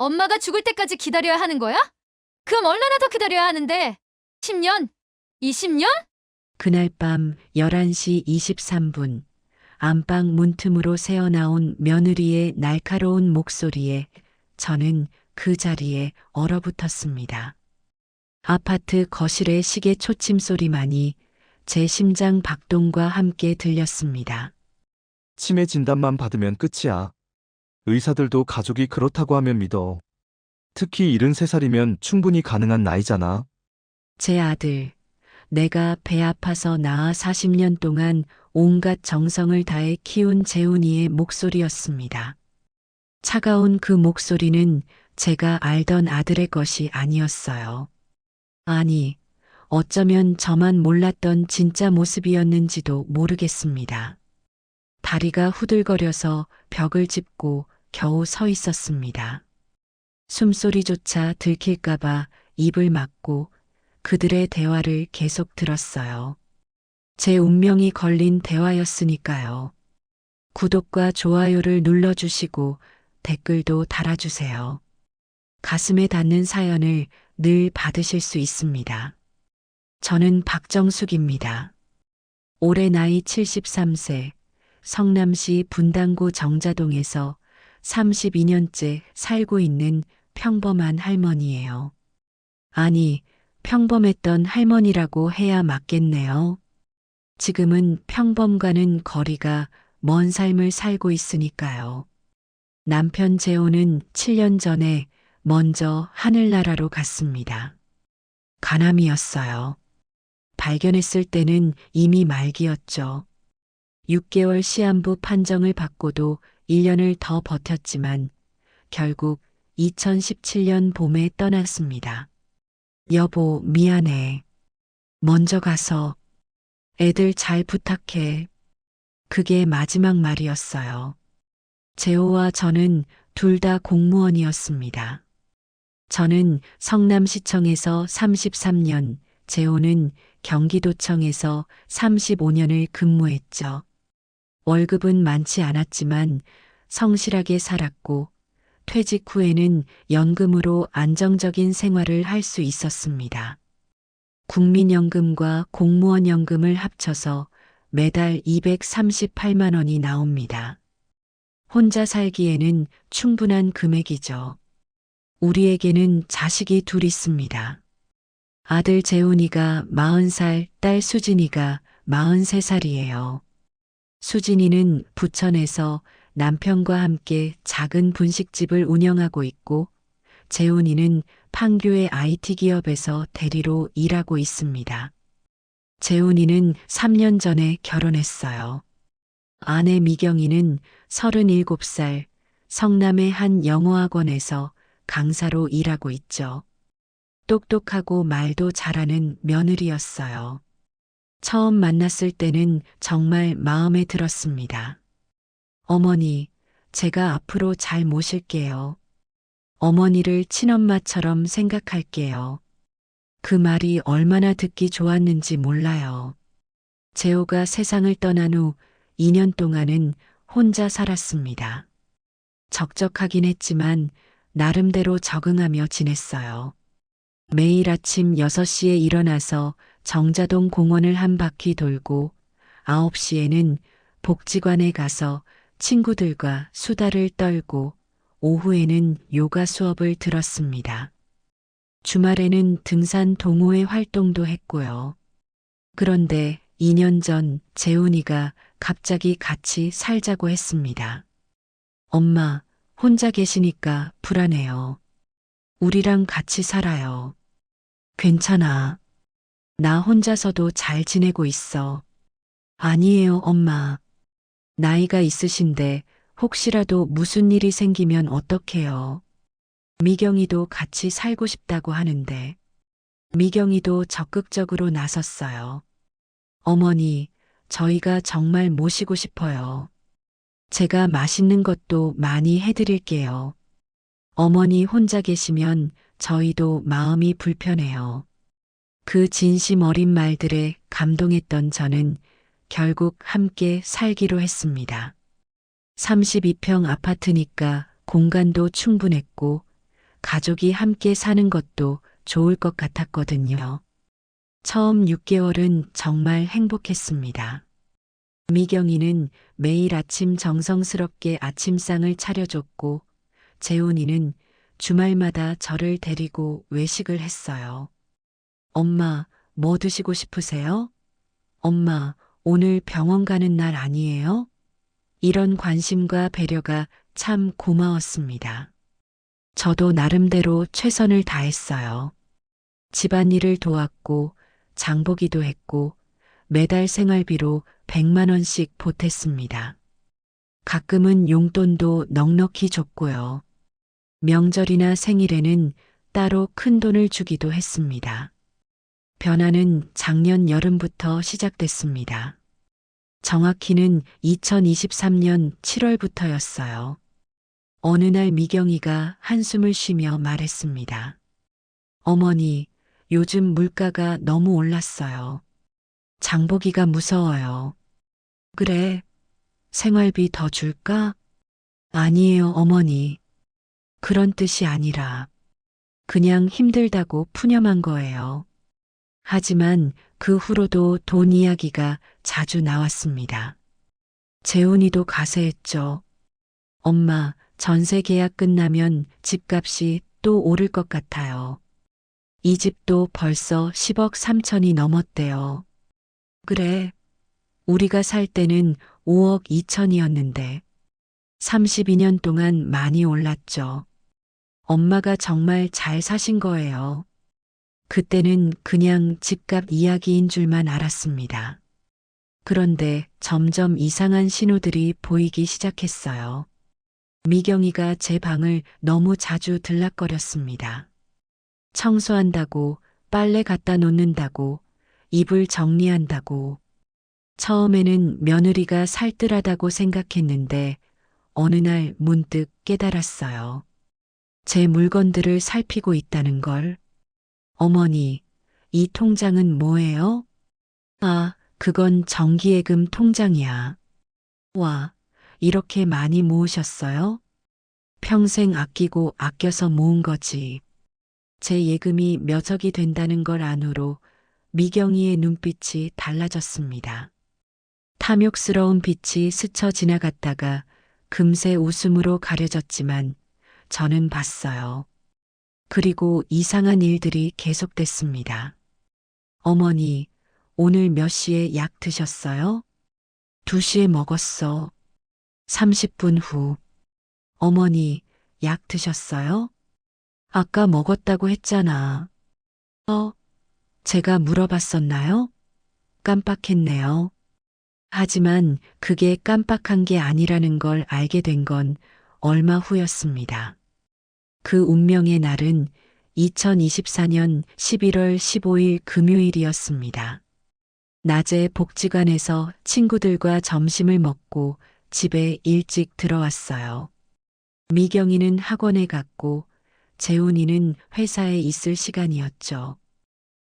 엄마가 죽을 때까지 기다려야 하는 거야? 그럼 얼마나 더 기다려야 하는데? 10년? 20년? 그날 밤 11시 23분, 안방 문틈으로 새어나온 며느리의 날카로운 목소리에 저는 그 자리에 얼어붙었습니다. 아파트 거실의 시계 초침 소리만이 제 심장 박동과 함께 들렸습니다. 치매 진단만 받으면 끝이야. 의사들도 가족이 그렇다고 하면 믿어. 특히 73살이면 충분히 가능한 나이잖아. 제 아들, 내가 배 아파서 낳아 40년 동안 온갖 정성을 다해 키운 재훈이의 목소리였습니다. 차가운 그 목소리는 제가 알던 아들의 것이 아니었어요. 아니, 어쩌면 저만 몰랐던 진짜 모습이었는지도 모르겠습니다. 다리가 후들거려서 벽을 짚고 겨우 서 있었습니다. 숨소리조차 들킬까봐 입을 막고 그들의 대화를 계속 들었어요. 제 운명이 걸린 대화였으니까요. 구독과 좋아요를 눌러주시고 댓글도 달아주세요. 가슴에 닿는 사연을 늘 받으실 수 있습니다. 저는 박정숙입니다. 올해 나이 73세, 성남시 분당구 정자동에서 32년째 살고 있는 평범한 할머니예요. 아니, 평범했던 할머니라고 해야 맞겠네요. 지금은 평범과는 거리가 먼 삶을 살고 있으니까요. 남편 재호는 7년 전에 먼저 하늘나라로 갔습니다. 간암이었어요. 발견했을 때는 이미 말기였죠. 6개월 시한부 판정을 받고도 1년을 더 버텼지만 결국 2017년 봄에 떠났습니다. 여보, 미안해. 먼저 가서 애들 잘 부탁해. 그게 마지막 말이었어요. 재호와 저는 둘 다 공무원이었습니다. 저는 성남시청에서 33년, 재호는 경기도청에서 35년을 근무했죠. 월급은 많지 않았지만 성실하게 살았고 퇴직 후에는 연금으로 안정적인 생활을 할 수 있었습니다. 국민연금과 공무원연금을 합쳐서 매달 238만 원이 나옵니다. 혼자 살기에는 충분한 금액이죠. 우리에게는 자식이 둘 있습니다. 아들 재훈이가 40살, 딸 수진이가 43살이에요. 수진이는 부천에서 남편과 함께 작은 분식집을 운영하고 있고 재훈이는 판교의 IT 기업에서 대리로 일하고 있습니다. 재훈이는 3년 전에 결혼했어요. 아내 미경이는 37살, 성남의 한 영어학원에서 강사로 일하고 있죠. 똑똑하고 말도 잘하는 며느리였어요. 처음 만났을 때는 정말 마음에 들었습니다. 어머니, 제가 앞으로 잘 모실게요. 어머니를 친엄마처럼 생각할게요. 그 말이 얼마나 듣기 좋았는지 몰라요. 재호가 세상을 떠난 후 2년 동안은 혼자 살았습니다. 적적하긴 했지만 나름대로 적응하며 지냈어요. 매일 아침 6시에 일어나서 정자동 공원을 한 바퀴 돌고 9시에는 복지관에 가서 친구들과 수다를 떨고 오후에는 요가 수업을 들었습니다. 주말에는 등산 동호회 활동도 했고요. 그런데 2년 전 재훈이가 갑자기 같이 살자고 했습니다. 엄마, 혼자 계시니까 불안해요. 우리랑 같이 살아요. 괜찮아. 나 혼자서도 잘 지내고 있어. 아니에요, 엄마. 나이가 있으신데 혹시라도 무슨 일이 생기면 어떡해요. 미경이도 같이 살고 싶다고 하는데. 미경이도 적극적으로 나섰어요. 어머니, 저희가 정말 모시고 싶어요. 제가 맛있는 것도 많이 해드릴게요. 어머니 혼자 계시면 저희도 마음이 불편해요. 그 진심 어린 말들에 감동했던 저는 결국 함께 살기로 했습니다. 32평 아파트니까 공간도 충분했고 가족이 함께 사는 것도 좋을 것 같았거든요. 처음 6개월은 정말 행복했습니다. 미경이는 매일 아침 정성스럽게 아침상을 차려줬고, 재훈이는 주말마다 저를 데리고 외식을 했어요. 엄마, 뭐 드시고 싶으세요? 엄마, 오늘 병원 가는 날 아니에요? 이런 관심과 배려가 참 고마웠습니다. 저도 나름대로 최선을 다했어요. 집안일을 도왔고, 장보기도 했고, 매달 생활비로 100만 원씩 보탰습니다. 가끔은 용돈도 넉넉히 줬고요. 명절이나 생일에는 따로 큰 돈을 주기도 했습니다. 변화는 작년 여름부터 시작됐습니다. 정확히는 2023년 7월부터였어요. 어느 날 미경이가 한숨을 쉬며 말했습니다. 어머니, 요즘 물가가 너무 올랐어요. 장보기가 무서워요. 그래, 생활비 더 줄까? 아니에요, 어머니. 그런 뜻이 아니라 그냥 힘들다고 푸념한 거예요. 하지만 그 후로도 돈 이야기가 자주 나왔습니다. 재훈이도 가세했죠. 엄마, 전세 계약 끝나면 집값이 또 오를 것 같아요. 이 집도 벌써 10억 3천이 넘었대요. 그래, 우리가 살 때는 5억 2천이었는데 32년 동안 많이 올랐죠. 엄마가 정말 잘 사신 거예요. 그때는 그냥 집값 이야기인 줄만 알았습니다. 그런데 점점 이상한 신호들이 보이기 시작했어요. 미경이가 제 방을 너무 자주 들락거렸습니다. 청소한다고, 빨래 갖다 놓는다고, 이불 정리한다고. 처음에는 며느리가 살뜰하다고 생각했는데 어느 날 문득 깨달았어요. 제 물건들을 살피고 있다는 걸. 어머니, 이 통장은 뭐예요? 아, 그건 정기예금 통장이야. 와, 이렇게 많이 모으셨어요? 평생 아끼고 아껴서 모은 거지. 제 예금이 몇억이 된다는 걸 안으로 미경이의 눈빛이 달라졌습니다. 탐욕스러운 빛이 스쳐 지나갔다가 금세 웃음으로 가려졌지만 저는 봤어요. 그리고 이상한 일들이 계속됐습니다. 어머니, 오늘 몇 시에 약 드셨어요? 2시에 먹었어. 30분 후. 어머니, 약 드셨어요? 아까 먹었다고 했잖아. 제가 물어봤었나요? 깜빡했네요. 하지만 그게 깜빡한 게 아니라는 걸 알게 된 건 얼마 후였습니다. 그 운명의 날은 2024년 11월 15일 금요일이었습니다. 낮에 복지관에서 친구들과 점심을 먹고 집에 일찍 들어왔어요. 미경이는 학원에 갔고 재훈이는 회사에 있을 시간이었죠.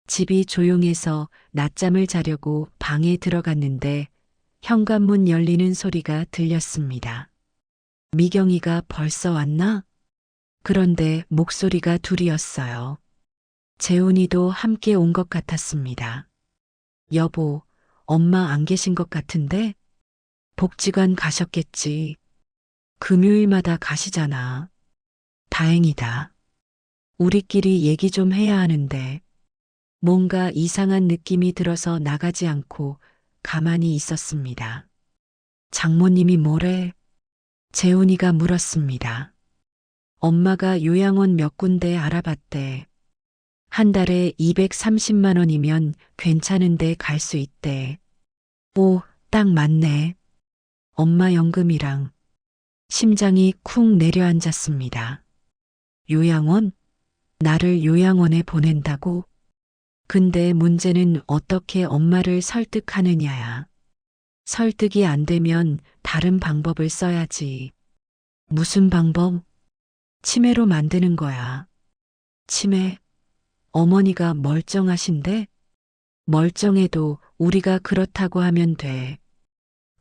집이 조용해서 낮잠을 자려고 방에 들어갔는데 현관문 열리는 소리가 들렸습니다. 미경이가 벌써 왔나? 그런데 목소리가 둘이었어요. 재훈이도 함께 온 것 같았습니다. 여보, 엄마 안 계신 것 같은데? 복지관 가셨겠지. 금요일마다 가시잖아. 다행이다. 우리끼리 얘기 좀 해야 하는데. 뭔가 이상한 느낌이 들어서 나가지 않고 가만히 있었습니다. 장모님이 뭐래? 재훈이가 물었습니다. 엄마가 요양원 몇 군데 알아봤대. 한 달에 230만 원이면 괜찮은데 갈 수 있대. 오, 딱 맞네. 엄마 연금이랑. 심장이 쿵 내려앉았습니다. 요양원? 나를 요양원에 보낸다고? 근데 문제는 어떻게 엄마를 설득하느냐야. 설득이 안 되면 다른 방법을 써야지. 무슨 방법? 치매로 만드는 거야. 치매? 어머니가 멀쩡하신데? 멀쩡해도 우리가 그렇다고 하면 돼.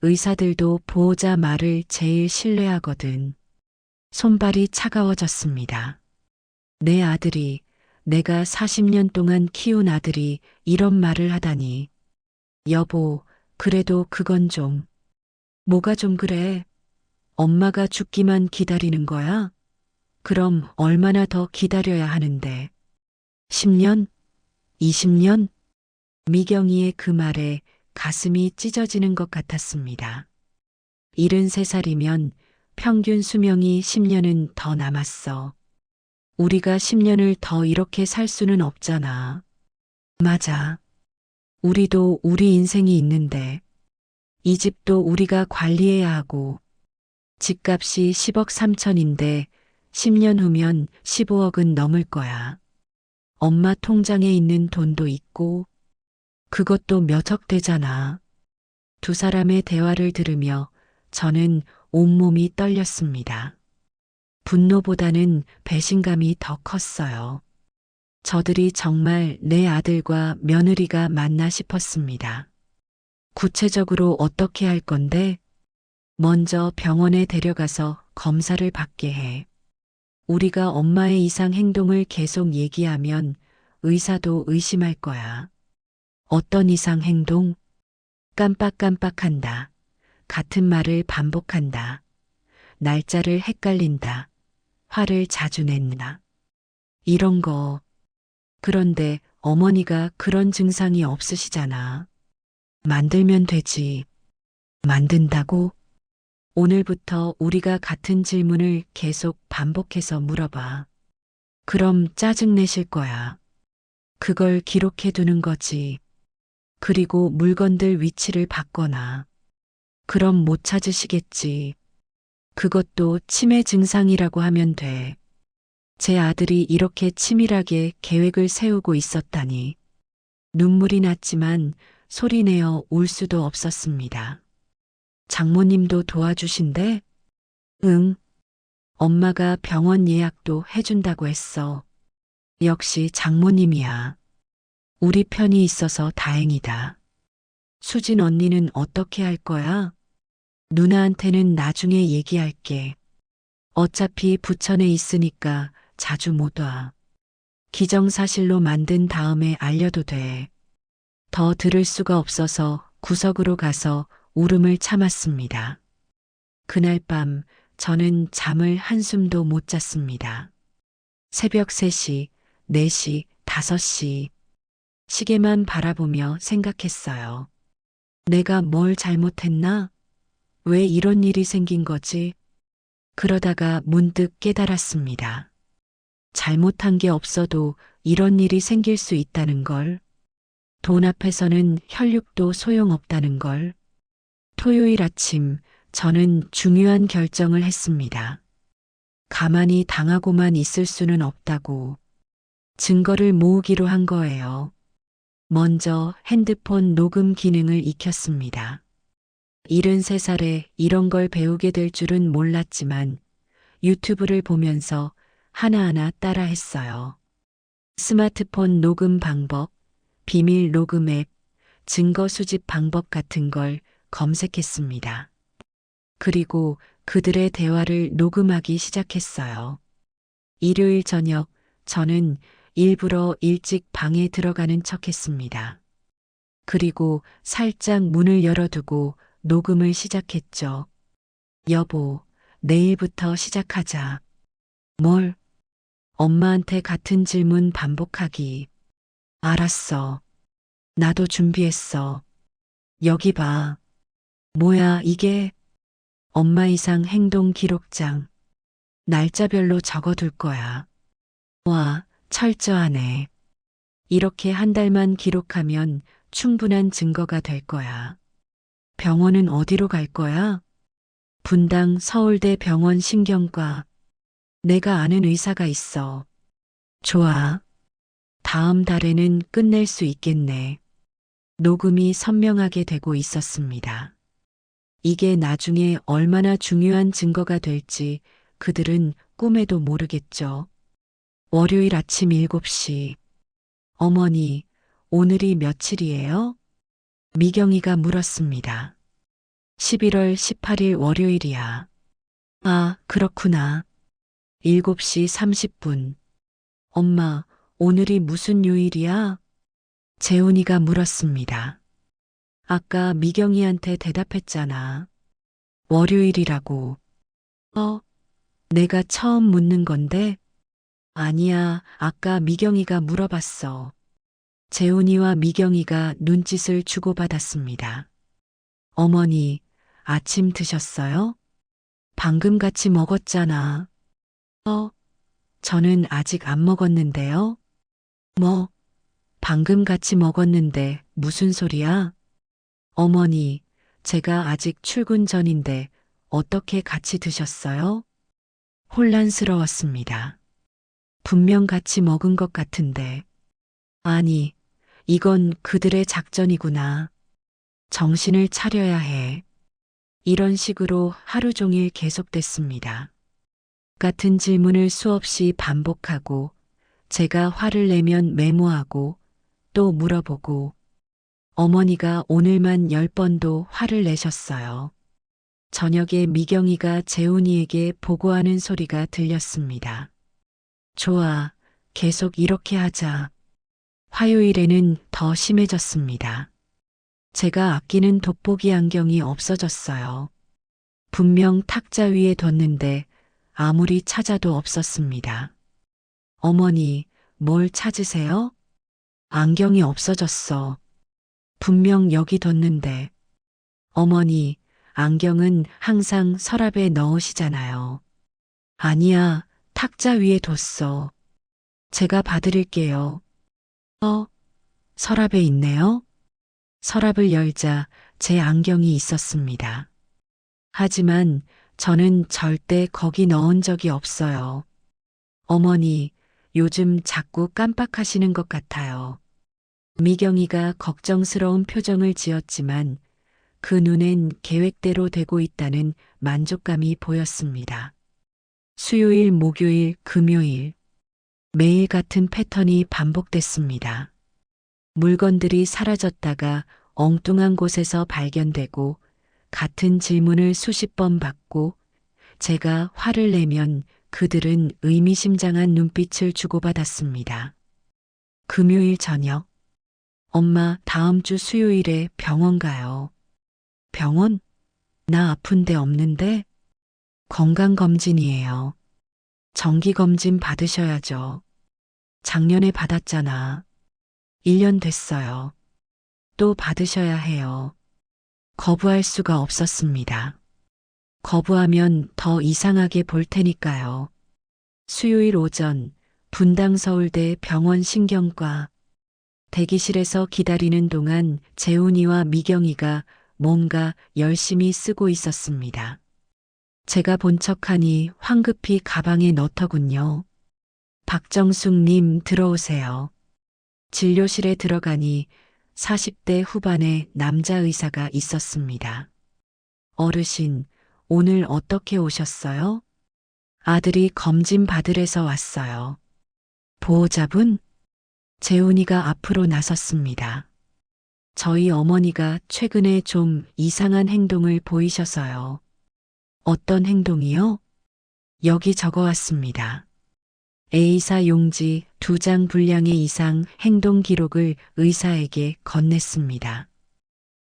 의사들도 보호자 말을 제일 신뢰하거든. 손발이 차가워졌습니다. 내 아들이, 내가 40년 동안 키운 아들이 이런 말을 하다니. 여보, 그래도 그건 좀. 뭐가 좀 그래? 엄마가 죽기만 기다리는 거야? 그럼 얼마나 더 기다려야 하는데? 10년? 20년? 미경이의 그 말에 가슴이 찢어지는 것 같았습니다. 73살이면 평균 수명이 10년은 더 남았어. 우리가 10년을 더 이렇게 살 수는 없잖아. 맞아. 우리도 우리 인생이 있는데, 이 집도 우리가 관리해야 하고, 집값이 10억 3천인데 10년 후면 15억은 넘을 거야. 엄마 통장에 있는 돈도 있고, 그것도 몇억 되잖아. 두 사람의 대화를 들으며 저는 온몸이 떨렸습니다. 분노보다는 배신감이 더 컸어요. 저들이 정말 내 아들과 며느리가 맞나 싶었습니다. 구체적으로 어떻게 할 건데? 먼저 병원에 데려가서 검사를 받게 해. 우리가 엄마의 이상 행동을 계속 얘기하면 의사도 의심할 거야. 어떤 이상 행동? 깜빡깜빡한다. 같은 말을 반복한다. 날짜를 헷갈린다. 화를 자주 낸다. 이런 거. 그런데 어머니가 그런 증상이 없으시잖아. 만들면 되지. 만든다고? 오늘부터 우리가 같은 질문을 계속 반복해서 물어봐. 그럼 짜증내실 거야. 그걸 기록해 두는 거지. 그리고 물건들 위치를 바꿔놔. 그럼 못 찾으시겠지. 그것도 치매 증상이라고 하면 돼. 제 아들이 이렇게 치밀하게 계획을 세우고 있었다니. 눈물이 났지만 소리내어 울 수도 없었습니다. 장모님도 도와주신대? 응. 엄마가 병원 예약도 해준다고 했어. 역시 장모님이야. 우리 편이 있어서 다행이다. 수진 언니는 어떻게 할 거야? 누나한테는 나중에 얘기할게. 어차피 부천에 있으니까 자주 못 와. 기정사실로 만든 다음에 알려도 돼. 더 들을 수가 없어서 구석으로 가서 울음을 참았습니다. 그날 밤 저는 잠을 한숨도 못 잤습니다. 새벽 3시, 4시, 5시. 시계만 바라보며 생각했어요. 내가 뭘 잘못했나? 왜 이런 일이 생긴 거지? 그러다가 문득 깨달았습니다. 잘못한 게 없어도 이런 일이 생길 수 있다는 걸. 돈 앞에서는 혈육도 소용없다는 걸. 토요일 아침 저는 중요한 결정을 했습니다. 가만히 당하고만 있을 수는 없다고. 증거를 모으기로 한 거예요. 먼저 핸드폰 녹음 기능을 익혔습니다. 73살에 이런 걸 배우게 될 줄은 몰랐지만 유튜브를 보면서 하나하나 따라 했어요. 스마트폰 녹음 방법, 비밀 녹음 앱, 증거 수집 방법 같은 걸 검색했습니다. 그리고 그들의 대화를 녹음하기 시작했어요. 일요일 저녁 저는 일부러 일찍 방에 들어가는 척했습니다. 그리고 살짝 문을 열어두고 녹음을 시작했죠. 여보, 내일부터 시작하자. 뭘? 엄마한테 같은 질문 반복하기. 알았어. 나도 준비했어. 여기 봐. 뭐야, 이게? 엄마 이상 행동 기록장. 날짜별로 적어둘 거야. 와, 철저하네. 이렇게 한 달만 기록하면 충분한 증거가 될 거야. 병원은 어디로 갈 거야? 분당 서울대 병원 신경과. 내가 아는 의사가 있어. 좋아. 다음 달에는 끝낼 수 있겠네. 녹음이 선명하게 되고 있었습니다. 이게 나중에 얼마나 중요한 증거가 될지 그들은 꿈에도 모르겠죠. 월요일 아침 7시. 어머니, 오늘이 며칠이에요? 미경이가 물었습니다. 11월 18일 월요일이야. 아, 그렇구나. 7시 30분. 엄마, 오늘이 무슨 요일이야? 재훈이가 물었습니다. 아까 미경이한테 대답했잖아. 월요일이라고. 내가 처음 묻는 건데? 아니야, 아까 미경이가 물어봤어. 재훈이와 미경이가 눈짓을 주고받았습니다. 어머니, 아침 드셨어요? 방금 같이 먹었잖아. 저는 아직 안 먹었는데요. 뭐, 방금 같이 먹었는데 무슨 소리야? 어머니, 제가 아직 출근 전인데 어떻게 같이 드셨어요? 혼란스러웠습니다. 분명 같이 먹은 것 같은데. 아니, 이건 그들의 작전이구나. 정신을 차려야 해. 이런 식으로 하루 종일 계속됐습니다. 같은 질문을 수없이 반복하고 제가 화를 내면 메모하고 또 물어보고 어머니가 오늘만 10번도 화를 내셨어요. 저녁에 미경이가 재훈이에게 보고하는 소리가 들렸습니다. 좋아, 계속 이렇게 하자. 화요일에는 더 심해졌습니다. 제가 아끼는 돋보기 안경이 없어졌어요. 분명 탁자 위에 뒀는데 아무리 찾아도 없었습니다. 어머니, 뭘 찾으세요? 안경이 없어졌어. 분명 여기 뒀는데. 어머니, 안경은 항상 서랍에 넣으시잖아요. 아니야, 탁자 위에 뒀어. 제가 봐드릴게요. 서랍에 있네요. 서랍을 열자 제 안경이 있었습니다. 하지만 저는 절대 거기 넣은 적이 없어요. 어머니, 요즘 자꾸 깜빡하시는 것 같아요. 미경이가 걱정스러운 표정을 지었지만 그 눈엔 계획대로 되고 있다는 만족감이 보였습니다. 수요일, 목요일, 금요일. 매일 같은 패턴이 반복됐습니다. 물건들이 사라졌다가 엉뚱한 곳에서 발견되고 같은 질문을 수십 번 받고 제가 화를 내면 그들은 의미심장한 눈빛을 주고받았습니다. 금요일 저녁. 엄마, 다음 주 수요일에 병원 가요. 병원? 나 아픈 데 없는데? 건강검진이에요. 정기검진 받으셔야죠. 작년에 받았잖아. 1년 됐어요. 또 받으셔야 해요. 거부할 수가 없었습니다. 거부하면 더 이상하게 볼 테니까요. 수요일 오전 분당 서울대 병원 신경과 대기실에서 기다리는 동안 재훈이와 미경이가 뭔가 열심히 쓰고 있었습니다. 제가 본 척하니 황급히 가방에 넣더군요. 박정숙님 들어오세요. 진료실에 들어가니 40대 후반의 남자 의사가 있었습니다. 어르신, 오늘 어떻게 오셨어요? 아들이 검진 받으래서 왔어요. 보호자분? 재훈이가 앞으로 나섰습니다. 저희 어머니가 최근에 좀 이상한 행동을 보이셔서요. 어떤 행동이요? 여기 적어왔습니다. A사 용지 2장 분량의 이상 행동 기록을 의사에게 건넸습니다.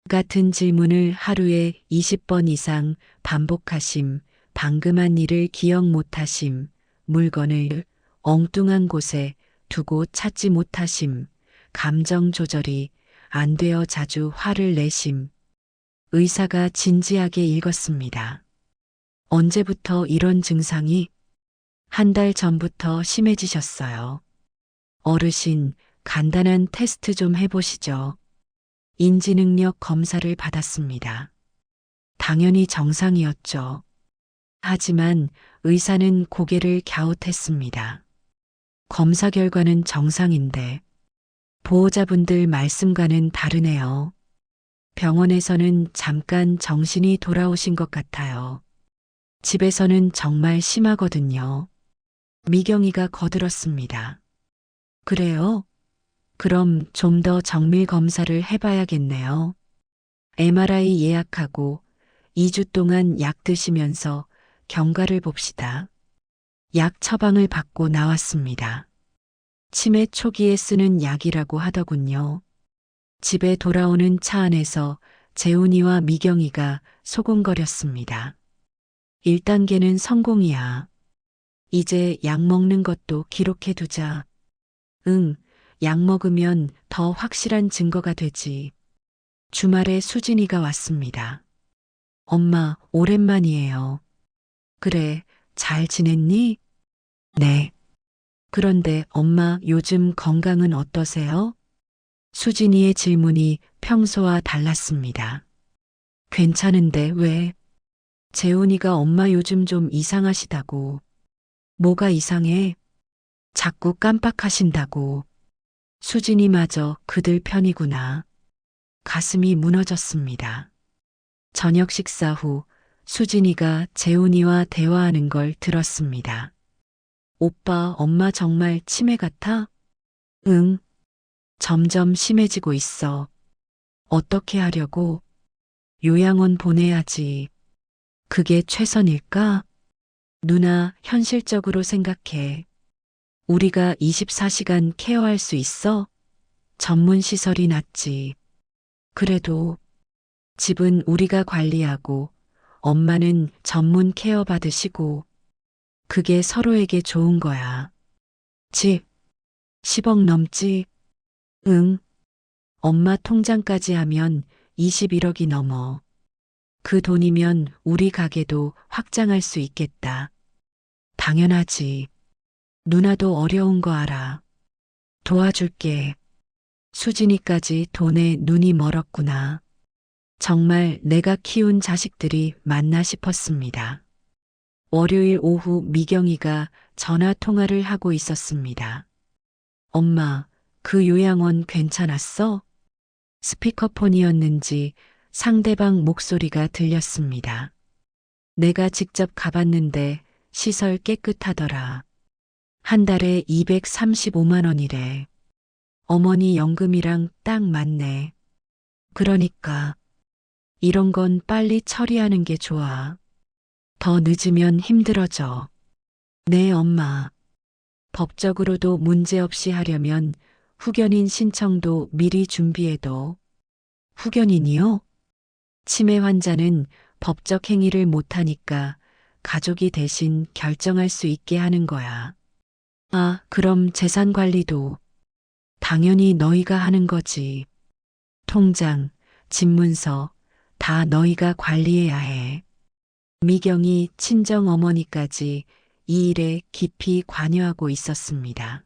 같은 질문을 하루에 20번 이상 반복하심, 방금 한 일을 기억 못하심, 물건을 엉뚱한 곳에 두고 찾지 못하심, 감정 조절이 안 되어 자주 화를 내심. 의사가 진지하게 읽었습니다. 언제부터 이런 증상이? 한 달 전부터 심해지셨어요. 어르신, 간단한 테스트 좀 해보시죠. 인지능력 검사를 받았습니다. 당연히 정상이었죠. 하지만 의사는 고개를 갸웃했습니다. 검사 결과는 정상인데 보호자분들 말씀과는 다르네요. 병원에서는 잠깐 정신이 돌아오신 것 같아요. 집에서는 정말 심하거든요. 미경이가 거들었습니다. 그래요? 그럼 좀 더 정밀 검사를 해봐야겠네요. MRI 예약하고 2주 동안 약 드시면서 경과를 봅시다. 약 처방을 받고 나왔습니다. 치매 초기에 쓰는 약이라고 하더군요. 집에 돌아오는 차 안에서 재훈이와 미경이가 소곤거렸습니다. 1단계는 성공이야. 이제 약 먹는 것도 기록해두자. 응, 약 먹으면 더 확실한 증거가 되지. 주말에 수진이가 왔습니다. 엄마, 오랜만이에요. 그래, 잘 지냈니? 네. 그런데 엄마 요즘 건강은 어떠세요? 수진이의 질문이 평소와 달랐습니다. 괜찮은데 왜? 재훈이가 엄마 요즘 좀 이상하시다고. 뭐가 이상해? 자꾸 깜빡하신다고. 수진이마저 그들 편이구나. 가슴이 무너졌습니다. 저녁 식사 후 수진이가 재훈이와 대화하는 걸 들었습니다. 오빠, 엄마 정말 치매 같아? 응. 점점 심해지고 있어. 어떻게 하려고? 요양원 보내야지. 그게 최선일까? 누나, 현실적으로 생각해. 우리가 24시간 케어할 수 있어? 전문 시설이 낫지. 그래도 집은 우리가 관리하고 엄마는 전문 케어 받으시고 그게 서로에게 좋은 거야. 집 10억 넘지? 응. 엄마 통장까지 하면 21억이 넘어. 그 돈이면 우리 가게도 확장할 수 있겠다. 당연하지. 누나도 어려운 거 알아. 도와줄게. 수진이까지 돈에 눈이 멀었구나. 정말 내가 키운 자식들이 맞나 싶었습니다. 월요일 오후 미경이가 전화 통화를 하고 있었습니다. 엄마, 그 요양원 괜찮았어? 스피커폰이었는지 상대방 목소리가 들렸습니다. 내가 직접 가봤는데 시설 깨끗하더라. 한 달에 235만 원이래. 어머니 연금이랑 딱 맞네. 그러니까 이런 건 빨리 처리하는 게 좋아. 더 늦으면 힘들어져. 네, 엄마. 법적으로도 문제없이 하려면 후견인 신청도 미리 준비해둬. 후견인이요? 치매 환자는 법적 행위를 못하니까 가족이 대신 결정할 수 있게 하는 거야. 아, 그럼 재산 관리도 당연히 너희가 하는 거지. 통장, 집문서 다 너희가 관리해야 해. 미경이 친정 어머니까지 이 일에 깊이 관여하고 있었습니다.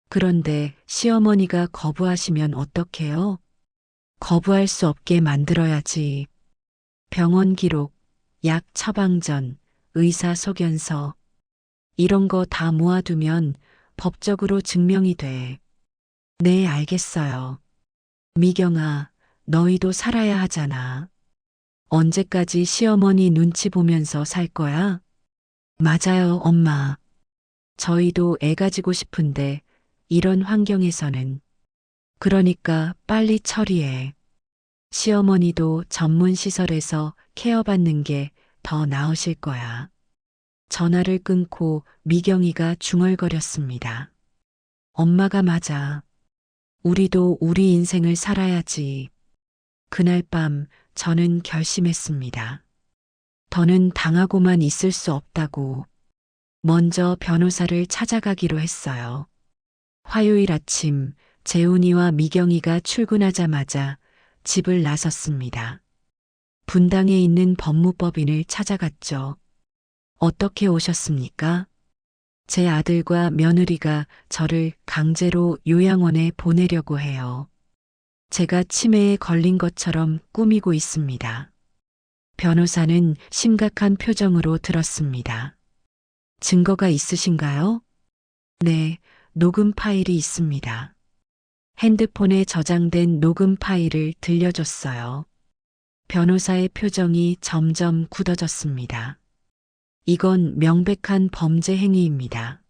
그런데 시어머니가 거부하시면 어떡해요? 거부할 수 없게 만들어야지. 병원 기록, 약 처방전, 의사 소견서 이런 거 다 모아두면 법적으로 증명이 돼. 네, 알겠어요. 미경아, 너희도 살아야 하잖아. 언제까지 시어머니 눈치 보면서 살 거야? 맞아요, 엄마. 저희도 애 가지고 싶은데 이런 환경에서는. 그러니까 빨리 처리해. 시어머니도 전문 시설에서 케어받는 게 더 나으실 거야. 전화를 끊고 미경이가 중얼거렸습니다. 엄마가 맞아. 우리도 우리 인생을 살아야지. 그날 밤 저는 결심했습니다. 더는 당하고만 있을 수 없다고. 먼저 변호사를 찾아가기로 했어요. 화요일 아침 재훈이와 미경이가 출근하자마자 집을 나섰습니다. 분당에 있는 법무법인을 찾아갔죠. 어떻게 오셨습니까? 제 아들과 며느리가 저를 강제로 요양원에 보내려고 해요. 제가 치매에 걸린 것처럼 꾸미고 있습니다. 변호사는 심각한 표정으로 들었습니다. 증거가 있으신가요? 네, 녹음 파일이 있습니다. 핸드폰에 저장된 녹음 파일을 들려줬어요. 변호사의 표정이 점점 굳어졌습니다. 이건 명백한 범죄 행위입니다.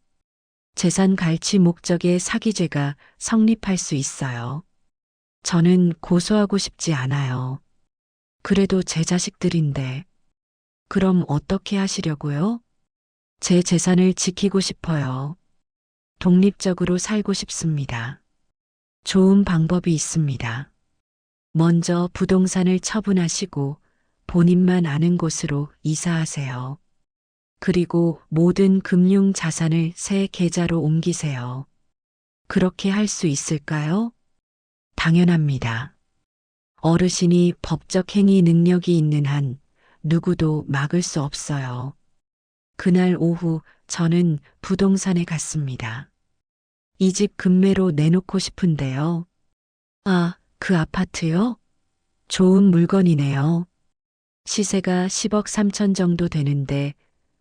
재산 갈취 목적의 사기죄가 성립할 수 있어요. 저는 고소하고 싶지 않아요. 그래도 제 자식들인데. 그럼 어떻게 하시려고요? 제 재산을 지키고 싶어요. 독립적으로 살고 싶습니다. 좋은 방법이 있습니다. 먼저 부동산을 처분하시고 본인만 아는 곳으로 이사하세요. 그리고 모든 금융 자산을 새 계좌로 옮기세요. 그렇게 할 수 있을까요? 당연합니다. 어르신이 법적 행위 능력이 있는 한 누구도 막을 수 없어요. 그날 오후 저는 부동산에 갔습니다. 이 집 급매로 내놓고 싶은데요. 아, 그 아파트요? 좋은 물건이네요. 시세가 10억 3천 정도 되는데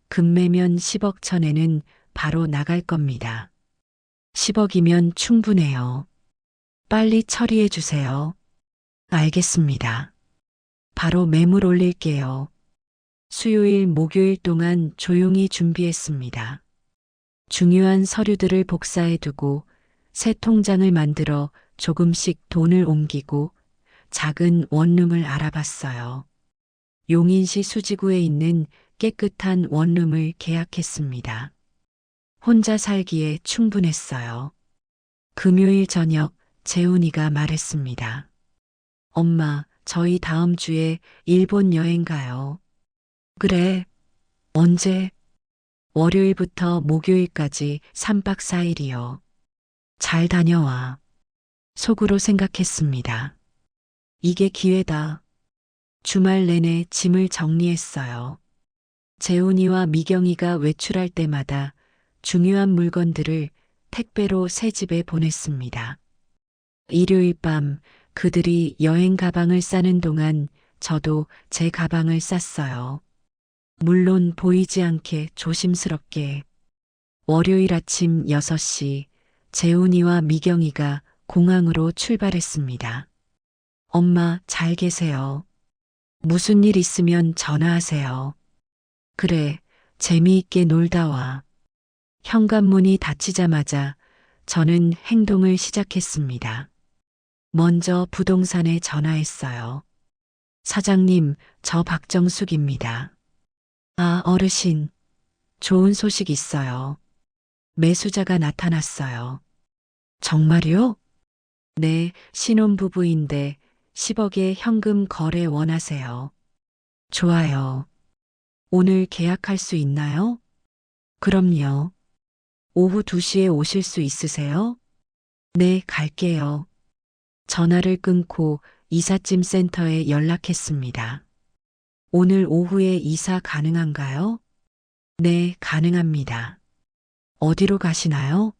급매면 10억 천에는 바로 나갈 겁니다. 10억이면 충분해요. 빨리 처리해 주세요. 알겠습니다. 바로 매물 올릴게요. 수요일, 목요일 동안 조용히 준비했습니다. 중요한 서류들을 복사해 두고 새 통장을 만들어 조금씩 돈을 옮기고 작은 원룸을 알아봤어요. 용인시 수지구에 있는 깨끗한 원룸을 계약했습니다. 혼자 살기에 충분했어요. 금요일 저녁 재훈이가 말했습니다. 엄마, 저희 다음 주에 일본 여행 가요. 그래. 언제? 월요일부터 목요일까지 3박 4일이요. 잘 다녀와. 속으로 생각했습니다. 이게 기회다. 주말 내내 짐을 정리했어요. 재훈이와 미경이가 외출할 때마다 중요한 물건들을 택배로 새 집에 보냈습니다. 일요일 밤 그들이 여행 가방을 싸는 동안 저도 제 가방을 쌌어요. 물론 보이지 않게 조심스럽게. 월요일 아침 6시 재훈이와 미경이가 공항으로 출발했습니다. 엄마 잘 계세요. 무슨 일 있으면 전화하세요. 그래, 재미있게 놀다 와. 현관문이 닫히자마자 저는 행동을 시작했습니다. 먼저 부동산에 전화했어요. 사장님, 저 박정숙입니다. 아, 어르신. 좋은 소식 있어요. 매수자가 나타났어요. 정말요? 네, 신혼부부인데 10억의 현금 거래 원하세요. 좋아요. 오늘 계약할 수 있나요? 그럼요. 오후 2시에 오실 수 있으세요? 네, 갈게요. 전화를 끊고 이삿짐 센터에 연락했습니다. 오늘 오후에 이사 가능한가요? 네, 가능합니다. 어디로 가시나요?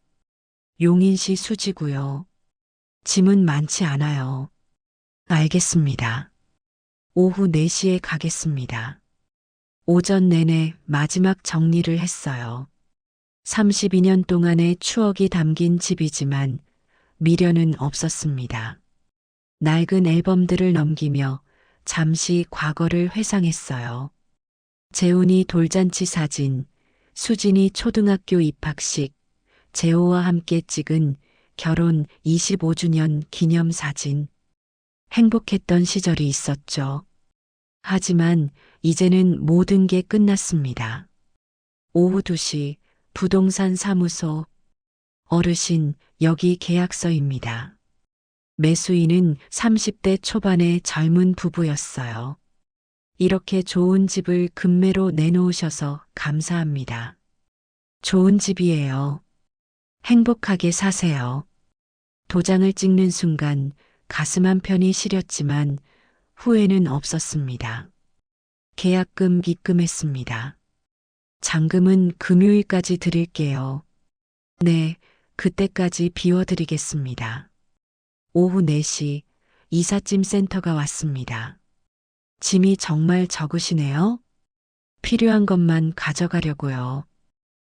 용인시 수지구요. 짐은 많지 않아요. 알겠습니다. 오후 4시에 가겠습니다. 오전 내내 마지막 정리를 했어요. 32년 동안의 추억이 담긴 집이지만 미련은 없었습니다. 낡은 앨범들을 넘기며 잠시 과거를 회상했어요. 재훈이 돌잔치 사진, 수진이 초등학교 입학식, 재호와 함께 찍은 결혼 25주년 기념 사진. 행복했던 시절이 있었죠. 하지만 이제는 모든 게 끝났습니다. 오후 2시 부동산 사무소. 어르신, 여기 계약서입니다. 매수인은 30대 초반의 젊은 부부였어요. 이렇게 좋은 집을 급매로 내놓으셔서 감사합니다. 좋은 집이에요. 행복하게 사세요. 도장을 찍는 순간 가슴 한편이 시렸지만 후회는 없었습니다. 계약금 입금했습니다. 잔금은 금요일까지 드릴게요. 네, 그때까지 비워드리겠습니다. 오후 4시 이삿짐 센터가 왔습니다. 짐이 정말 적으시네요. 필요한 것만 가져가려고요.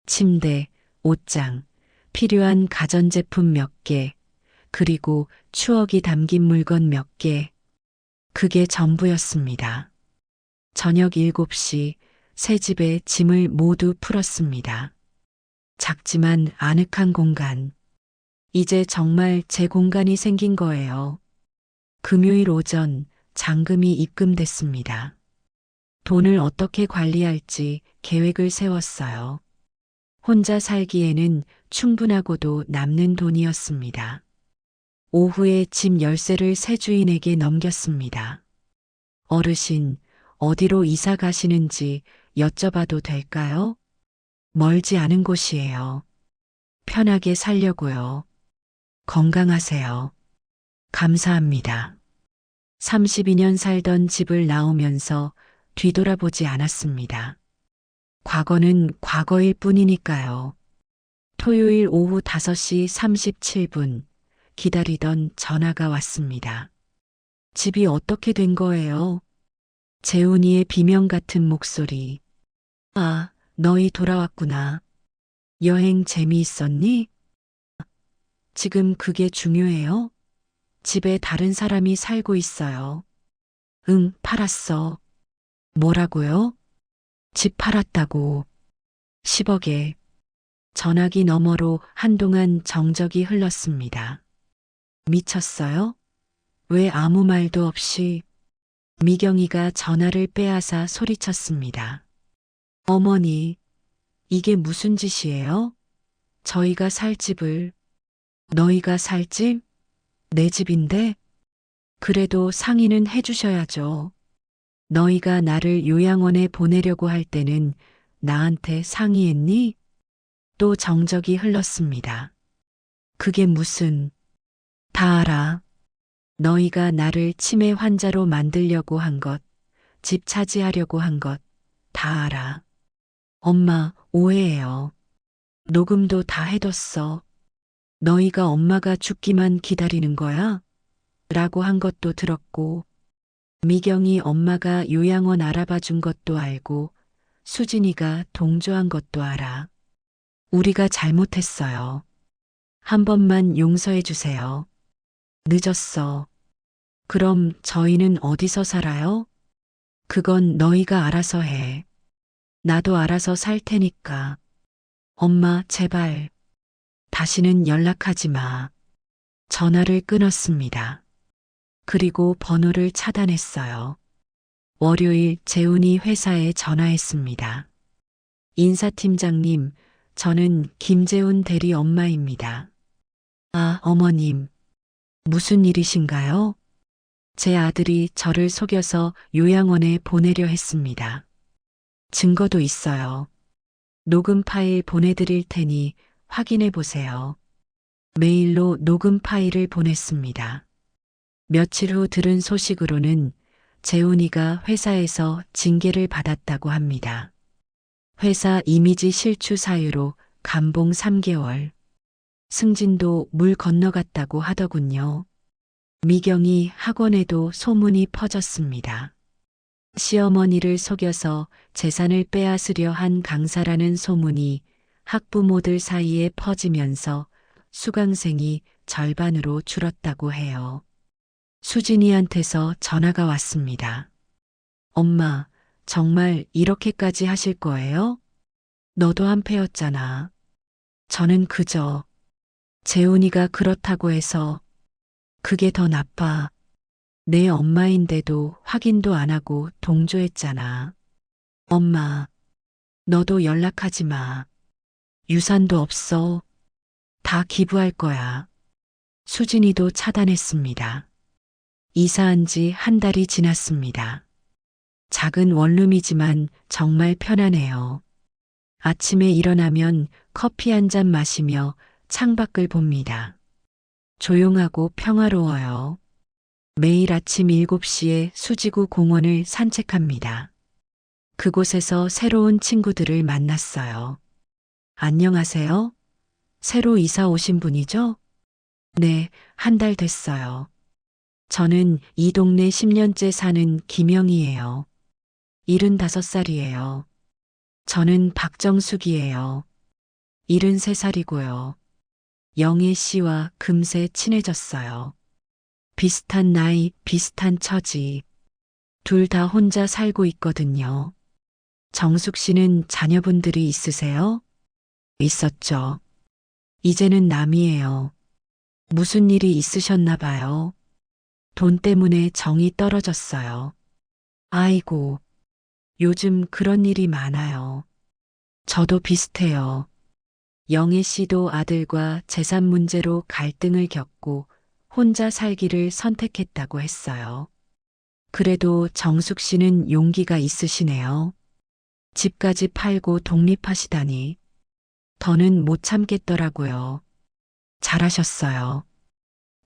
침대, 옷장, 필요한 가전제품 몇 개, 그리고 추억이 담긴 물건 몇 개. 그게 전부였습니다. 저녁 7시 새 집에 짐을 모두 풀었습니다. 작지만 아늑한 공간. 이제 정말 제 공간이 생긴 거예요. 금요일 오전 잔금이 입금됐습니다. 돈을 어떻게 관리할지 계획을 세웠어요. 혼자 살기에는 충분하고도 남는 돈이었습니다. 오후에 집 열쇠를 새 주인에게 넘겼습니다. 어르신, 어디로 이사 가시는지 여쭤봐도 될까요? 멀지 않은 곳이에요. 편하게 살려고요. 건강하세요. 감사합니다. 32년 살던 집을 나오면서 뒤돌아보지 않았습니다. 과거는 과거일 뿐이니까요. 토요일 오후 5시 37분 기다리던 전화가 왔습니다. 집이 어떻게 된 거예요? 재훈이의 비명 같은 목소리. 아, 너희 돌아왔구나. 여행 재미있었니? 지금 그게 중요해요? 집에 다른 사람이 살고 있어요. 응, 팔았어. 뭐라고요? 집 팔았다고. 10억에. 전화기 너머로 한동안 정적이 흘렀습니다. 미쳤어요? 왜 아무 말도 없이? 미경이가 전화를 빼앗아 소리쳤습니다. 어머니, 이게 무슨 짓이에요? 저희가 살 집을, 너희가 살 집? 내 집인데? 그래도 상의는 해주셔야죠. 너희가 나를 요양원에 보내려고 할 때는 나한테 상의했니? 또 정적이 흘렀습니다. 그게 무슨, 다 알아. 너희가 나를 치매 환자로 만들려고 한 것, 집 차지하려고 한 것, 다 알아. 엄마, 오해해요. 녹음도 다 해뒀어. 너희가 엄마가 죽기만 기다리는 거야? 라고 한 것도 들었고, 미경이 엄마가 요양원 알아봐 준 것도 알고, 수진이가 동조한 것도 알아. 우리가 잘못했어요. 한 번만 용서해 주세요. 늦었어. 그럼 저희는 어디서 살아요? 그건 너희가 알아서 해. 나도 알아서 살 테니까. 엄마, 제발. 다시는 연락하지 마. 전화를 끊었습니다. 그리고 번호를 차단했어요. 월요일 재훈이 회사에 전화했습니다. 인사팀장님, 저는 김재훈 대리 엄마입니다. 아, 어머님. 무슨 일이신가요? 제 아들이 저를 속여서 요양원에 보내려 했습니다. 증거도 있어요. 녹음 파일 보내드릴 테니 확인해 보세요. 메일로 녹음 파일을 보냈습니다. 며칠 후 들은 소식으로는 재훈이가 회사에서 징계를 받았다고 합니다. 회사 이미지 실추 사유로 감봉 3개월. 승진도 물 건너갔다고 하더군요. 미경이 학원에도 소문이 퍼졌습니다. 시어머니를 속여서 재산을 빼앗으려 한 강사라는 소문이 학부모들 사이에 퍼지면서 수강생이 절반으로 줄었다고 해요. 수진이한테서 전화가 왔습니다. 엄마, 정말 이렇게까지 하실 거예요? 너도 한패였잖아. 저는 그저 재훈이가 그렇다고 해서 그게 더 나빠. 내 엄마인데도 확인도 안 하고 동조했잖아. 엄마, 너도 연락하지 마. 유산도 없어. 다 기부할 거야. 수진이도 차단했습니다. 이사한 지 한 달이 지났습니다. 작은 원룸이지만 정말 편하네요. 아침에 일어나면 커피 한 잔 마시며 창밖을 봅니다. 조용하고 평화로워요. 매일 아침 7시에 수지구 공원을 산책합니다. 그곳에서 새로운 친구들을 만났어요. 안녕하세요. 새로 이사 오신 분이죠? 네, 한 달 됐어요. 저는 이 동네 10년째 사는 김영희예요. 75살이에요. 저는 박정숙이에요. 73살이고요. 영애 씨와 금세 친해졌어요. 비슷한 나이, 비슷한 처지. 둘 다 혼자 살고 있거든요. 정숙 씨는 자녀분들이 있으세요? 있었죠. 이제는 남이에요. 무슨 일이 있으셨나 봐요. 돈 때문에 정이 떨어졌어요. 아이고, 요즘 그런 일이 많아요. 저도 비슷해요. 영애 씨도 아들과 재산 문제로 갈등을 겪고 혼자 살기를 선택했다고 했어요. 그래도 정숙 씨는 용기가 있으시네요. 집까지 팔고 독립하시다니. 더는 못 참겠더라고요. 잘하셨어요.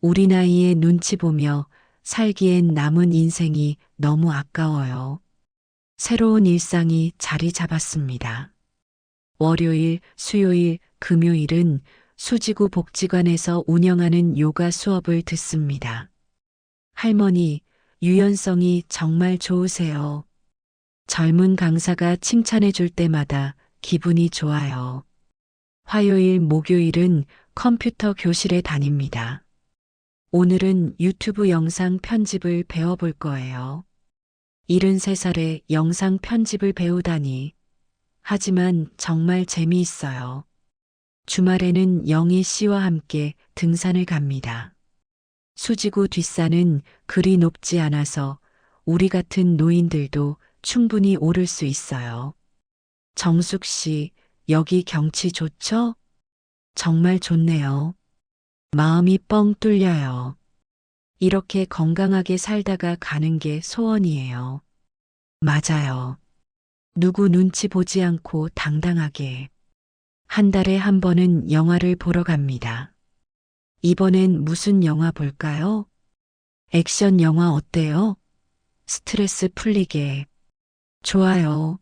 우리 나이에 눈치 보며 살기엔 남은 인생이 너무 아까워요. 새로운 일상이 자리 잡았습니다. 월요일, 수요일, 금요일은 수지구 복지관에서 운영하는 요가 수업을 듣습니다. 할머니, 유연성이 정말 좋으세요. 젊은 강사가 칭찬해 줄 때마다 기분이 좋아요. 화요일, 목요일은 컴퓨터 교실에 다닙니다. 오늘은 유튜브 영상 편집을 배워볼 거예요. 73살에 영상 편집을 배우다니. 하지만 정말 재미있어요. 주말에는 영희 씨와 함께 등산을 갑니다. 수지구 뒷산은 그리 높지 않아서 우리 같은 노인들도 충분히 오를 수 있어요. 정숙 씨, 여기 경치 좋죠? 정말 좋네요. 마음이 뻥 뚫려요. 이렇게 건강하게 살다가 가는 게 소원이에요. 맞아요. 누구 눈치 보지 않고 당당하게. 한 달에 한 번은 영화를 보러 갑니다. 이번엔 무슨 영화 볼까요? 액션 영화 어때요? 스트레스 풀리게. 좋아요.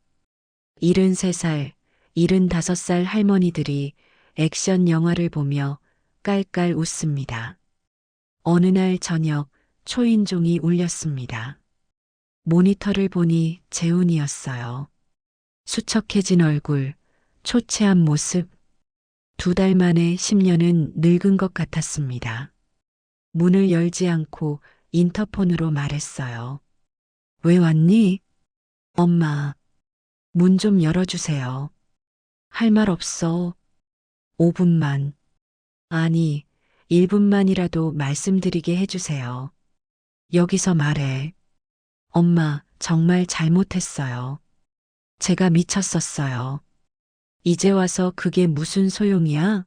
73살, 75살 할머니들이 액션 영화를 보며 깔깔 웃습니다. 어느 날 저녁 초인종이 울렸습니다. 모니터를 보니 재훈이었어요. 수척해진 얼굴, 초췌한 모습. 2달 만에 10년은 늙은 것 같았습니다. 문을 열지 않고 인터폰으로 말했어요. 왜 왔니? 엄마, 문 좀 열어주세요. 할 말 없어. 5분만. 아니, 1분만이라도 말씀드리게 해주세요. 여기서 말해. 엄마, 정말 잘못했어요. 제가 미쳤었어요. 이제 와서 그게 무슨 소용이야?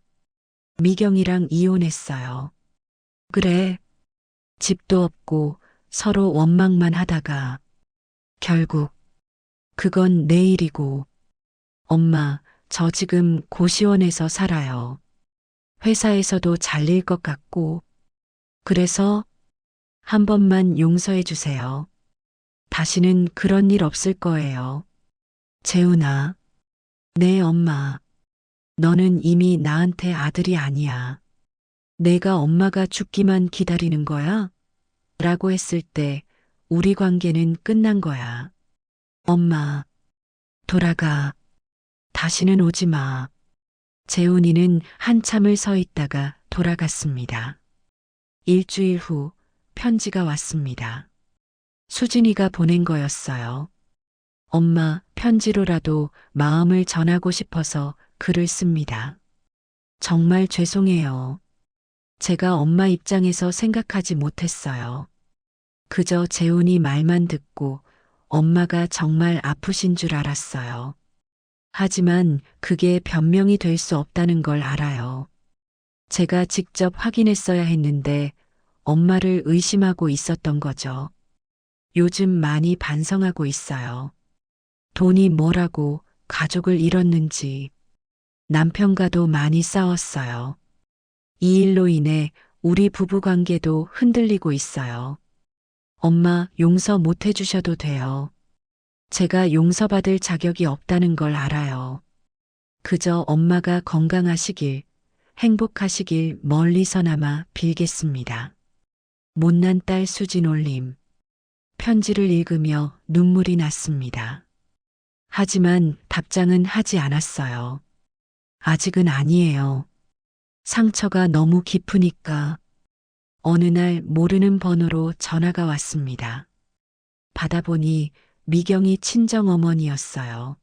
미경이랑 이혼했어요. 그래. 집도 없고 서로 원망만 하다가 결국 그건 내일이고. 엄마, 저 지금 고시원에서 살아요. 회사에서도 잘릴 것 같고. 그래서 한 번만 용서해 주세요. 다시는 그런 일 없을 거예요. 재훈아. 네, 엄마. 너는 이미 나한테 아들이 아니야. 내가 엄마가 죽기만 기다리는 거야? 라고 했을 때 우리 관계는 끝난 거야. 엄마, 돌아가. 다시는 오지 마. 재훈이는 한참을 서 있다가 돌아갔습니다. 일주일 후 편지가 왔습니다. 수진이가 보낸 거였어요. 엄마, 편지로라도 마음을 전하고 싶어서 글을 씁니다. 정말 죄송해요. 제가 엄마 입장에서 생각하지 못했어요. 그저 재훈이 말만 듣고 엄마가 정말 아프신 줄 알았어요. 하지만 그게 변명이 될 수 없다는 걸 알아요. 제가 직접 확인했어야 했는데 엄마를 의심하고 있었던 거죠. 요즘 많이 반성하고 있어요. 돈이 뭐라고 가족을 잃었는지. 남편과도 많이 싸웠어요. 이 일로 인해 우리 부부 관계도 흔들리고 있어요. 엄마, 용서 못 해주셔도 돼요. 제가 용서받을 자격이 없다는 걸 알아요. 그저 엄마가 건강하시길, 행복하시길 멀리서나마 빌겠습니다. 못난 딸 수진 올림. 편지를 읽으며 눈물이 났습니다. 하지만 답장은 하지 않았어요. 아직은 아니에요. 상처가 너무 깊으니까. 어느 날 모르는 번호로 전화가 왔습니다. 받아보니 미경이 친정어머니였어요.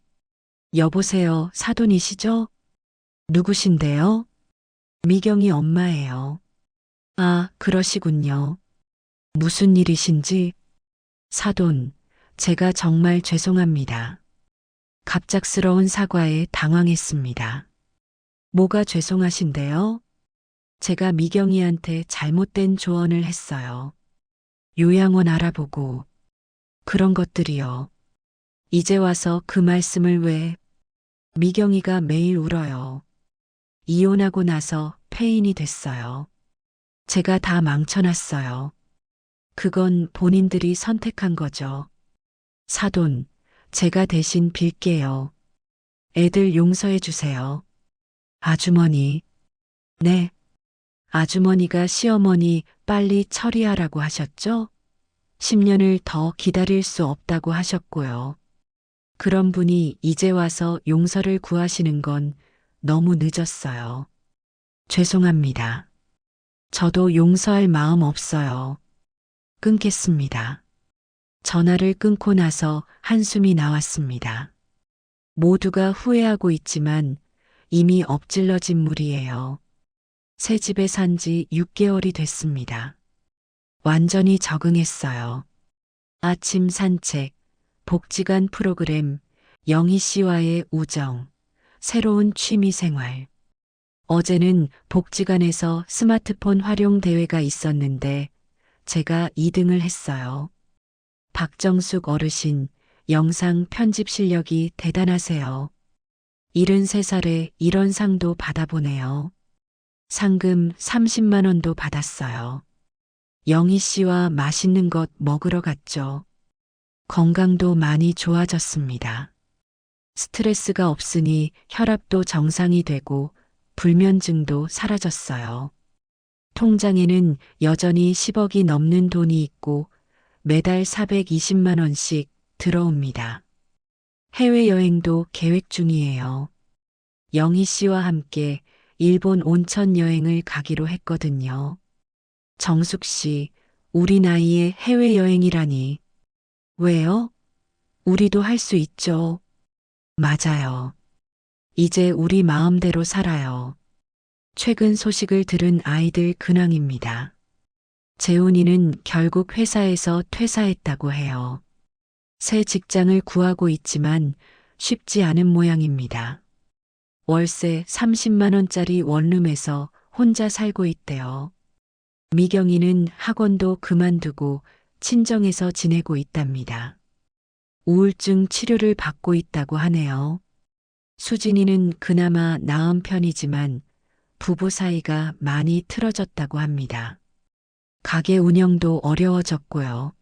여보세요, 사돈이시죠? 누구신데요? 미경이 엄마예요. 아, 그러시군요. 무슨 일이신지? 사돈, 제가 정말 죄송합니다. 갑작스러운 사과에 당황했습니다. 뭐가 죄송하신데요? 제가 미경이한테 잘못된 조언을 했어요. 요양원 알아보고 그런 것들이요. 이제 와서 그 말씀을 왜? 미경이가 매일 울어요. 이혼하고 나서 폐인이 됐어요. 제가 다 망쳐놨어요. 그건 본인들이 선택한 거죠. 사돈, 제가 대신 빌게요. 애들 용서해 주세요. 아주머니. 네. 아주머니가 시어머니 빨리 처리하라고 하셨죠? 10년을 더 기다릴 수 없다고 하셨고요. 그런 분이 이제 와서 용서를 구하시는 건 너무 늦었어요. 죄송합니다. 저도 용서할 마음 없어요. 끊겠습니다. 전화를 끊고 나서 한숨이 나왔습니다. 모두가 후회하고 있지만 이미 엎질러진 물이에요. 새 집에 산 지 6개월이 됐습니다. 완전히 적응했어요. 아침 산책, 복지관 프로그램, 영희 씨와의 우정, 새로운 취미 생활. 어제는 복지관에서 스마트폰 활용 대회가 있었는데 제가 2등을 했어요. 박정숙 어르신, 영상 편집 실력이 대단하세요. 73살에 이런 상도 받아보네요. 상금 30만 원도 받았어요. 영희 씨와 맛있는 것 먹으러 갔죠. 건강도 많이 좋아졌습니다. 스트레스가 없으니 혈압도 정상이 되고 불면증도 사라졌어요. 통장에는 여전히 10억이 넘는 돈이 있고 매달 420만 원씩 들어옵니다. 해외여행도 계획 중이에요. 영희 씨와 함께 일본 온천 여행을 가기로 했거든요. 정숙 씨, 우리 나이에 해외여행이라니. 왜요? 우리도 할 수 있죠. 맞아요. 이제 우리 마음대로 살아요. 최근 소식을 들은 아이들 근황입니다. 재훈이는 결국 회사에서 퇴사했다고 해요. 새 직장을 구하고 있지만 쉽지 않은 모양입니다. 월세 30만 원짜리 원룸에서 혼자 살고 있대요. 미경이는 학원도 그만두고 친정에서 지내고 있답니다. 우울증 치료를 받고 있다고 하네요. 수진이는 그나마 나은 편이지만 부부 사이가 많이 틀어졌다고 합니다. 가게 운영도 어려워졌고요.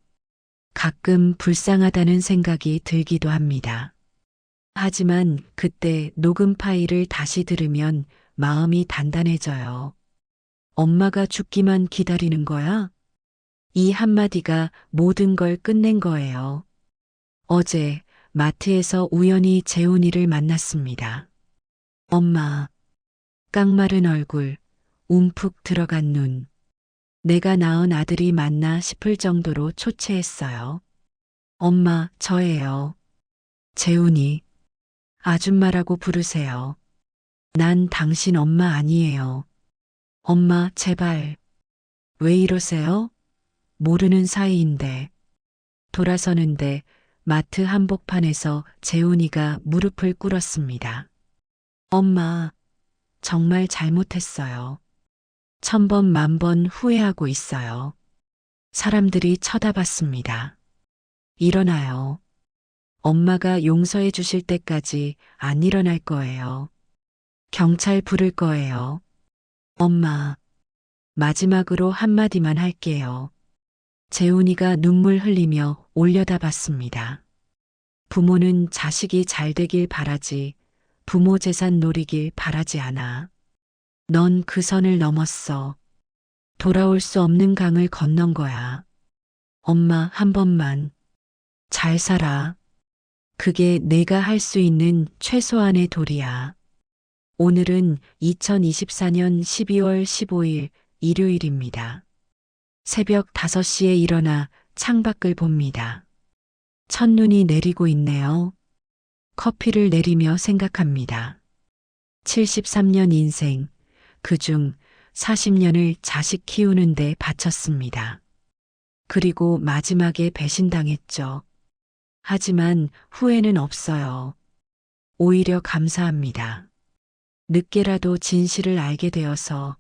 가끔 불쌍하다는 생각이 들기도 합니다. 하지만 그때 녹음 파일을 다시 들으면 마음이 단단해져요. 엄마가 죽기만 기다리는 거야? 이 한마디가 모든 걸 끝낸 거예요. 어제 마트에서 우연히 재훈이를 만났습니다. 엄마, 깡마른 얼굴, 움푹 들어간 눈. 내가 낳은 아들이 맞나 싶을 정도로 초췌했어요. 엄마, 저예요. 재훈이. 아줌마라고 부르세요. 난 당신 엄마 아니에요. 엄마, 제발. 왜 이러세요? 모르는 사이인데. 돌아서는데 마트 한복판에서 재훈이가 무릎을 꿇었습니다. 엄마, 정말 잘못했어요. 1000번 만번 후회하고 있어요. 사람들이 쳐다봤습니다. 일어나요. 엄마가 용서해 주실 때까지 안 일어날 거예요. 경찰 부를 거예요. 엄마, 마지막으로 한마디만 할게요. 재훈이가 눈물 흘리며 올려다봤습니다. 부모는 자식이 잘 되길 바라지 부모 재산 노리길 바라지 않아. 넌 그 선을 넘었어. 돌아올 수 없는 강을 건넌 거야. 엄마, 한 번만. 잘 살아. 그게 내가 할 수 있는 최소한의 도리야. 오늘은 2024년 12월 15일 일요일입니다. 새벽 5시에 일어나 창밖을 봅니다. 첫눈이 내리고 있네요. 커피를 내리며 생각합니다. 73년 인생, 그중 40년을 자식 키우는데 바쳤습니다. 그리고 마지막에 배신당했죠. 하지만 후회는 없어요. 오히려 감사합니다. 늦게라도 진실을 알게 되어서,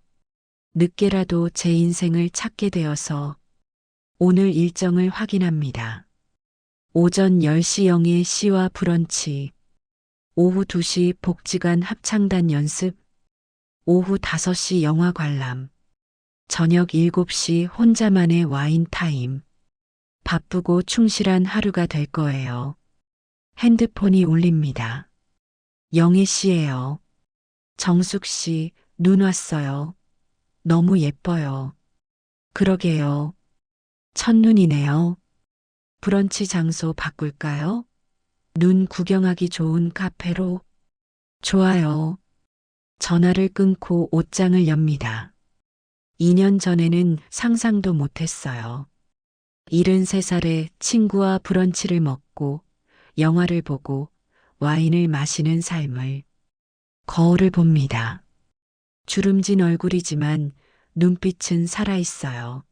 늦게라도 제 인생을 찾게 되어서 오늘 일정을 확인합니다. 오전 10시 영예 시와 브런치, 오후 2시 복지관 합창단 연습, 오후 5시 영화 관람, 저녁 7시 혼자만의 와인 타임. 바쁘고 충실한 하루가 될 거예요. 핸드폰이 울립니다. 영애 씨예요. 정숙 씨, 눈 왔어요. 너무 예뻐요. 그러게요. 첫눈이네요. 브런치 장소 바꿀까요? 눈 구경하기 좋은 카페로. 좋아요. 전화를 끊고 옷장을 엽니다. 2년 전에는 상상도 못했어요. 73살에 친구와 브런치를 먹고 영화를 보고 와인을 마시는 삶을. 거울을 봅니다. 주름진 얼굴이지만 눈빛은 살아있어요.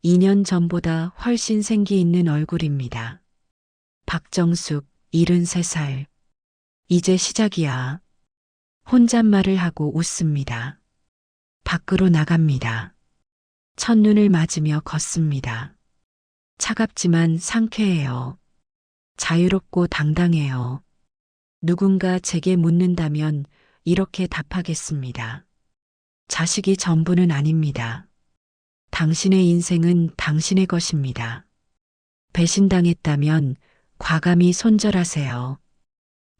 2년 전보다 훨씬 생기 있는 얼굴입니다. 박정숙, 73살. 이제 시작이야. 혼잣말을 하고 웃습니다. 밖으로 나갑니다. 첫눈을 맞으며 걷습니다. 차갑지만 상쾌해요. 자유롭고 당당해요. 누군가 제게 묻는다면 이렇게 답하겠습니다. 자식이 전부는 아닙니다. 당신의 인생은 당신의 것입니다. 배신당했다면 과감히 손절하세요.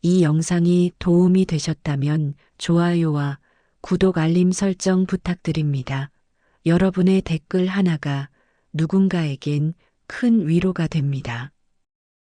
이 영상이 도움이 되셨다면 좋아요와 구독 알림 설정 부탁드립니다. 여러분의 댓글 하나가 누군가에겐 큰 위로가 됩니다.